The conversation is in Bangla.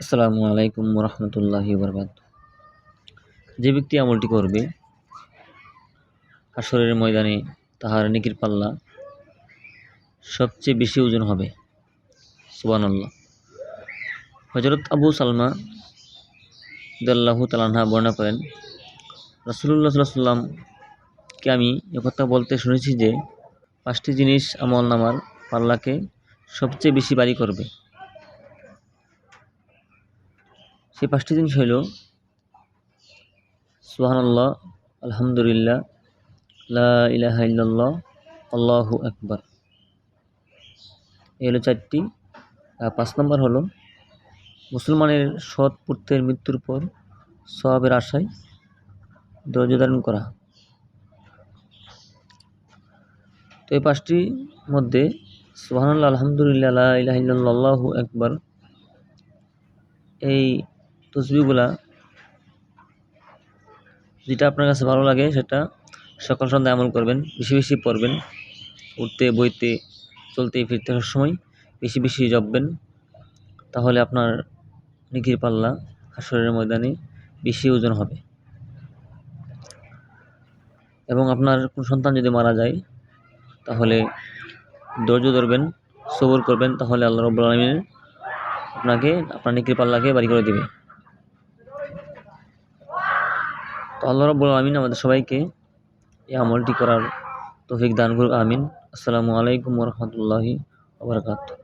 আসসালামু আলাইকুম রহমতুল্লাহি বারকাতুহু। যে ব্যক্তি আমলটি করবে হাশরের ময়দানে তাহার নেকির পাল্লা সবচেয়ে বেশি ওজন হবে। সুবহানাল্লাহ। হযরত আবু সালমা রাদিয়াল্লাহু তাআলা আনহা বর্ণনা করেন, রাসূলুল্লাহ সাল্লাল্লাহু আলাইহি ওয়াসাল্লামকে আমি একথা বলতে শুনেছি যে 5টি জিনিস আমলনামার পাল্লাকে সবচেয়ে বেশি ভারী করবে। সেই 5টি জিনিস হইল সুবহানাল্লাহ, আলহামদুলিল্লাহ, লা ইলাহা ইল্লাল্লাহ, আল্লাহু আকবার। এই হলো 4টি। 5 নম্বর হলো মুসলমানের সৎ পুত্রের মৃত্যুর পর সওয়াবের আশায় ধৈর্য ধারণ করা। তো এই 5টির মধ্যে সুবহানাল্লাহ, আলহামদুলিল্লাহ, লা ইলাহা ইল্লাল্লাহ, আল্লাহু আকবার এই তাসবিহগুলা যেটা আপনার কাছে ভালো লাগে সেটা সকাল সন্ধ্যায় আমল করবেন, বেশি বেশি পড়বেন, উঠতে বইতে চলতে ফিরতে সবসময় বেশি বেশি জপবেন। তাহলে আপনার নেকির পাল্লা হাশরের ময়দানে বেশি ওজন হবে। এবং আপনার কোন সন্তান যদি মারা যায় তাহলে ধৈর্য ধরবেন, সবর করবেন, তাহলে আল্লাহ রাব্বুল আলামিন আপনাকে আপনার নেকির পাল্লাকে ভারী করে দিবে। তো আল্লাহ রাব্বুল আলামিন আমাদের সবাইকে এই আমলটি করার তৌফিক দান করুক, আমিন। আসসালামু আলাইকুম ওয়া রাহমাতুল্লাহি ওয়া বারাকাতুহু।